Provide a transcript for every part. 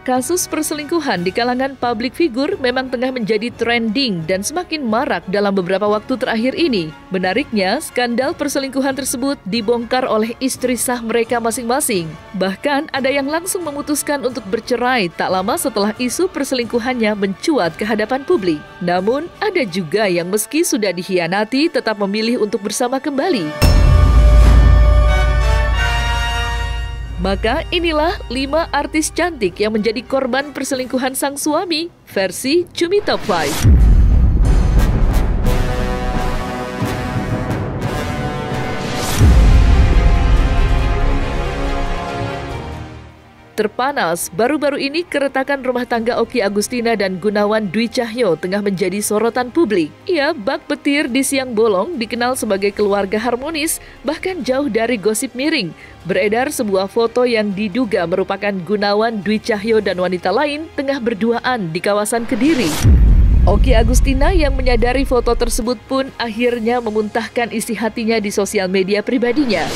Kasus perselingkuhan di kalangan publik figur memang tengah menjadi trending dan semakin marak dalam beberapa waktu terakhir ini. Menariknya, skandal perselingkuhan tersebut dibongkar oleh istri sah mereka masing-masing. Bahkan ada yang langsung memutuskan untuk bercerai tak lama setelah isu perselingkuhannya mencuat ke hadapan publik. Namun, ada juga yang meski sudah dikhianati tetap memilih untuk bersama kembali. Maka inilah 5 artis cantik yang menjadi korban perselingkuhan sang suami, versi Cumi Top 5. Terpanas, baru-baru ini keretakan rumah tangga Okky Agustina dan Gunawan Dwi Cahyo tengah menjadi sorotan publik. Ia bak petir di siang bolong, dikenal sebagai keluarga harmonis, bahkan jauh dari gosip miring. Beredar sebuah foto yang diduga merupakan Gunawan Dwi Cahyo dan wanita lain tengah berduaan di kawasan Kediri. Okky Agustina yang menyadari foto tersebut pun akhirnya memuntahkan isi hatinya di sosial media pribadinya.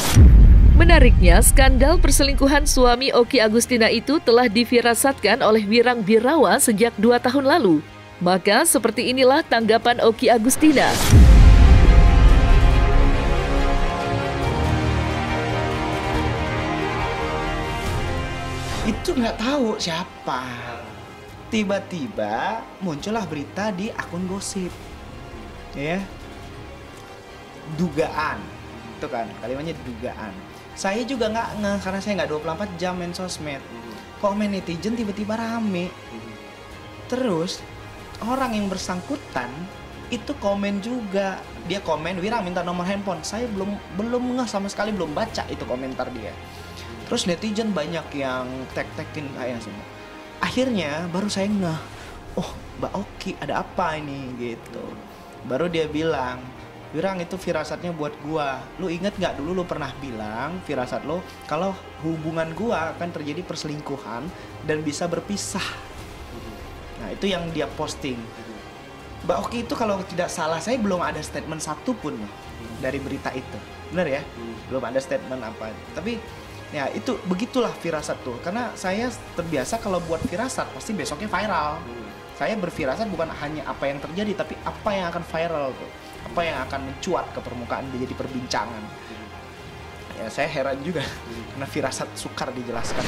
Menariknya, skandal perselingkuhan suami Okky Agustina itu telah difirasatkan oleh Wirang Birawa sejak 2 tahun lalu. Maka seperti inilah tanggapan Okky Agustina. Itu nggak tahu siapa. Tiba-tiba muncullah berita di akun gosip. Ya. Dugaan. Itu kan, kalimatnya dugaan. Saya juga nggak ngeh karena saya nggak 24 jam main sosmed. Komen netizen tiba-tiba rame. Terus orang yang bersangkutan itu komen juga. Dia komen, Wirang minta nomor handphone. Saya belum ngeh sama sekali, belum baca itu komentar dia. Terus netizen banyak yang tag-tagin saya semua. Akhirnya baru saya ngeh. Oh, Mbak Okky ada apa ini gitu. Baru dia bilang, Wirang itu firasatnya buat gua. Lu inget gak dulu lu pernah bilang firasat lu kalau hubungan gua akan terjadi perselingkuhan dan bisa berpisah. Nah itu yang dia posting. Mbak Okky itu kalau tidak salah saya belum ada statement satupun dari berita itu. Bener ya? Belum ada statement apa. Tapi ya itu begitulah firasat tuh. Karena saya terbiasa kalau buat firasat pasti besoknya viral. Saya berfirasat bukan hanya apa yang terjadi tapi apa yang akan viral tuh. Apa yang akan mencuat ke permukaan menjadi perbincangan. Ya saya heran juga karena firasat sukar dijelaskan.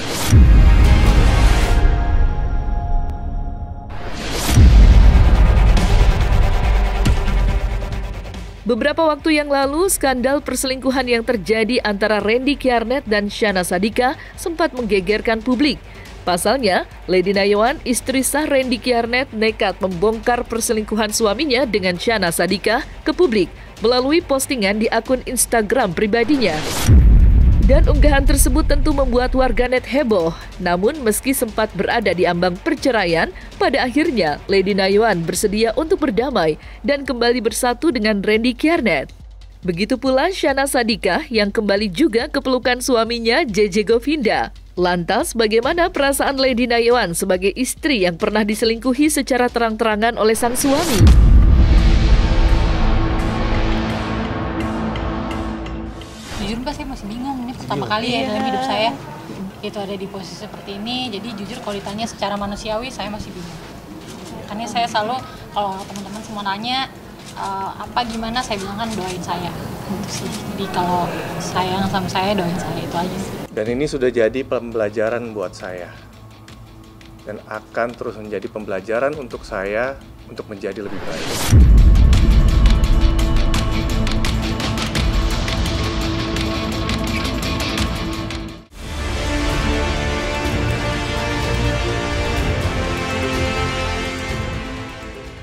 Beberapa waktu yang lalu, skandal perselingkuhan yang terjadi antara Randy Kjarnet dan Shanna Sadika sempat menggegerkan publik. Pasalnya, Lady Nayawan, istri sah Randy Kjarnet, nekat membongkar perselingkuhan suaminya dengan Shanna Sadika ke publik melalui postingan di akun Instagram pribadinya. Dan unggahan tersebut tentu membuat warganet heboh. Namun meski sempat berada di ambang perceraian, pada akhirnya Lady Nayawan bersedia untuk berdamai dan kembali bersatu dengan Randy Kjarnet. Begitu pula Shanna Sadika yang kembali juga ke pelukan suaminya JJ Govinda. Lantas, bagaimana perasaan Lady Nayawan sebagai istri yang pernah diselingkuhi secara terang-terangan oleh sang suami? Jujur Mbak, saya masih bingung. Ini pertama kali ya dalam hidup saya itu ada di posisi seperti ini. Jadi jujur kalau ditanya secara manusiawi, saya masih bingung. Makanya saya selalu, kalau teman-teman semua nanya, apa gimana, saya bilang kan doain saya. Gitu sih. Jadi kalau sayang sama saya, doain saya, itu aja sih. Dan ini sudah jadi pembelajaran buat saya. Dan akan terus menjadi pembelajaran untuk saya untuk menjadi lebih baik.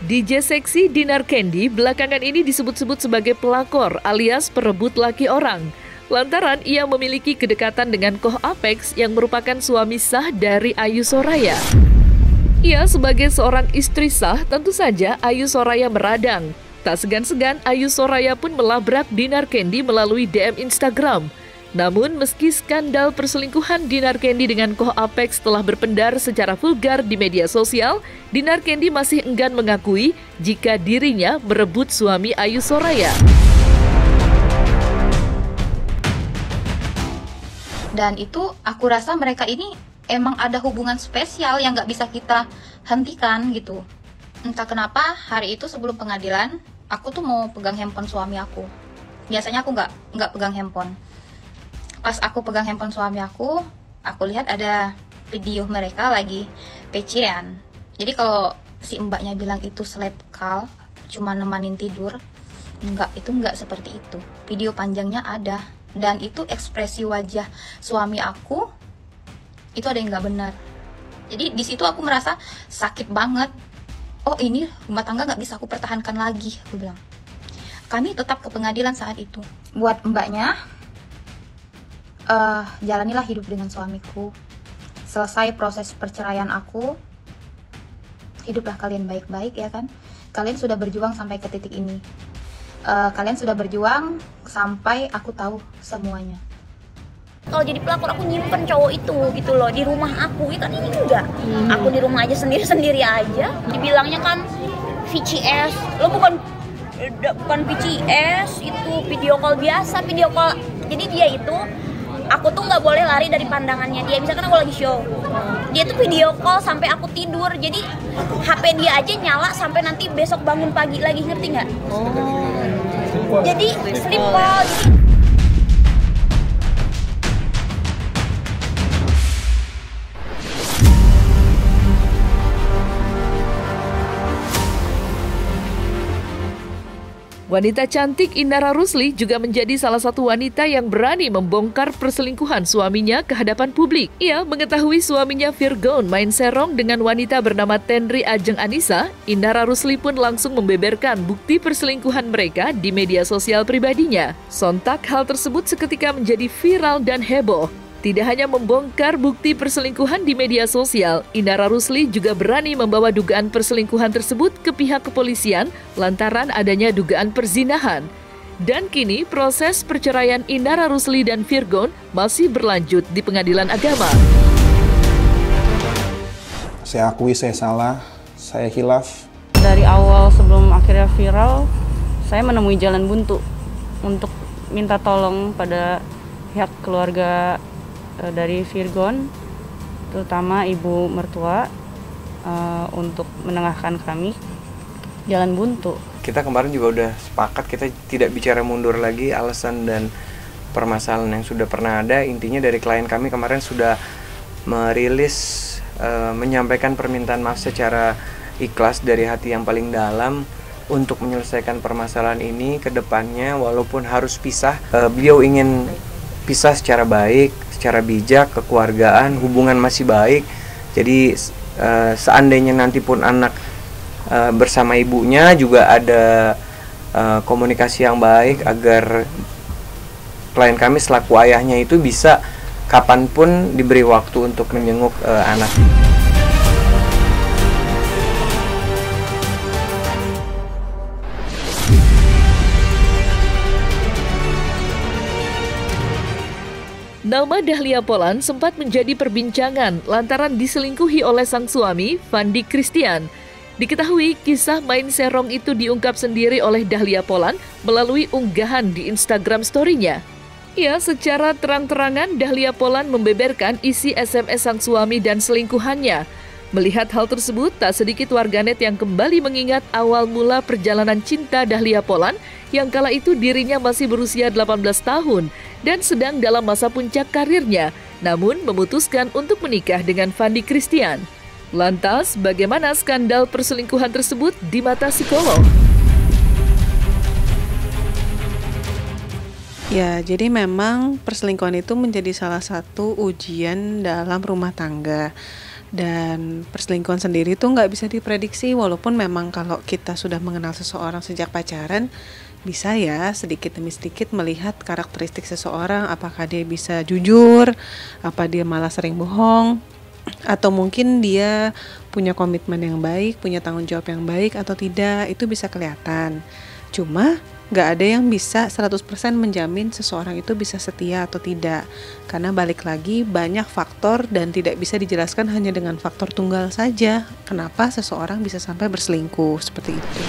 DJ seksi Dinar Candy belakangan ini disebut-sebut sebagai pelakor alias perebut laki orang. Lantaran ia memiliki kedekatan dengan Koh Apex yang merupakan suami sah dari Ayu Soraya. Ia sebagai seorang istri sah, tentu saja Ayu Soraya meradang. Tak segan-segan Ayu Soraya pun melabrak Dinar Candy melalui DM Instagram. Namun meski skandal perselingkuhan Dinar Candy dengan Koh Apex telah berpendar secara vulgar di media sosial, Dinar Candy masih enggan mengakui jika dirinya merebut suami Ayu Soraya. Dan itu aku rasa mereka ini emang ada hubungan spesial yang nggak bisa kita hentikan gitu. Entah kenapa hari itu sebelum pengadilan aku tuh mau pegang handphone suami aku. Biasanya aku nggak pegang handphone. Pas aku pegang handphone suami aku lihat ada video mereka lagi PC-an. Jadi kalau si mbaknya bilang itu slap call, cuma nemanin tidur, itu enggak seperti itu. Video panjangnya ada, dan itu ekspresi wajah suami aku itu ada yang nggak benar. Jadi di situ aku merasa sakit banget. Oh, ini rumah tangga nggak bisa aku pertahankan lagi, aku bilang. Kami tetap ke pengadilan saat itu. Buat mbaknya, jalanilah hidup dengan suamiku. Selesai proses perceraian aku, hiduplah kalian baik-baik ya kan. Kalian sudah berjuang sampai ke titik ini. Kalian sudah berjuang sampai aku tahu semuanya. Kalau jadi pelakor aku nyimpen cowok itu gitu loh di rumah aku, ya kan ini enggak. Aku di rumah aja sendiri aja. Dibilangnya kan VCS, lo bukan VCS, itu video call biasa, video call. Jadi dia itu, aku tuh nggak boleh lari dari pandangannya dia. Misalkan aku lagi show, dia tuh video call sampai aku tidur. Jadi HP dia aja nyala sampai nanti besok bangun pagi lagi, ngerti nggak? Jadi sleep call. Wanita cantik Indara Rusli juga menjadi salah satu wanita yang berani membongkar perselingkuhan suaminya ke hadapan publik. Ia mengetahui suaminya Virgon main serong dengan wanita bernama Tenri Ajeng Anissa. Indara Rusli pun langsung membeberkan bukti perselingkuhan mereka di media sosial pribadinya. Sontak hal tersebut seketika menjadi viral dan heboh. Tidak hanya membongkar bukti perselingkuhan di media sosial, Indara Rusli juga berani membawa dugaan perselingkuhan tersebut ke pihak kepolisian lantaran adanya dugaan perzinahan. Dan kini proses perceraian Indara Rusli dan Virgon masih berlanjut di Pengadilan Agama. Saya akui saya salah, saya khilaf. Dari awal sebelum akhirnya viral, saya menemui jalan buntu untuk minta tolong pada pihak keluarga dari Virgon, terutama ibu mertua, untuk menengahkan kami jalan buntu. Kita kemarin juga udah sepakat kita tidak bicara mundur lagi, alasan dan permasalahan yang sudah pernah ada. Intinya dari klien kami kemarin sudah merilis, menyampaikan permintaan maaf secara ikhlas dari hati yang paling dalam untuk menyelesaikan permasalahan ini ke depannya. Walaupun harus pisah, beliau ingin pisah secara baik, secara bijak, kekeluargaan, hubungan masih baik. Jadi seandainya nanti pun anak bersama ibunya juga ada komunikasi yang baik agar klien kami selaku ayahnya itu bisa kapanpun diberi waktu untuk menjenguk anak. Nama Dahlia Polan sempat menjadi perbincangan lantaran diselingkuhi oleh sang suami, Fandi Christian. Diketahui kisah main serong itu diungkap sendiri oleh Dahlia Polan melalui unggahan di Instagram story-nya. Ya, secara terang-terangan Dahlia Polan membeberkan isi SMS sang suami dan selingkuhannya. Melihat hal tersebut, tak sedikit warganet yang kembali mengingat awal mula perjalanan cinta Dahlia Polan yang kala itu dirinya masih berusia 18 tahun dan sedang dalam masa puncak karirnya, namun memutuskan untuk menikah dengan Fandi Christian. Lantas, bagaimana skandal perselingkuhan tersebut di mata psikolog? Ya, jadi memang perselingkuhan itu menjadi salah satu ujian dalam rumah tangga. Dan perselingkuhan sendiri itu nggak bisa diprediksi, walaupun memang kalau kita sudah mengenal seseorang sejak pacaran, bisa ya sedikit demi sedikit melihat karakteristik seseorang, apakah dia bisa jujur, apa dia malah sering bohong, atau mungkin dia punya komitmen yang baik, punya tanggung jawab yang baik atau tidak, itu bisa kelihatan. Cuma nggak ada yang bisa 100% menjamin seseorang itu bisa setia atau tidak, karena balik lagi banyak faktor dan tidak bisa dijelaskan hanya dengan faktor tunggal saja kenapa seseorang bisa sampai berselingkuh seperti itu.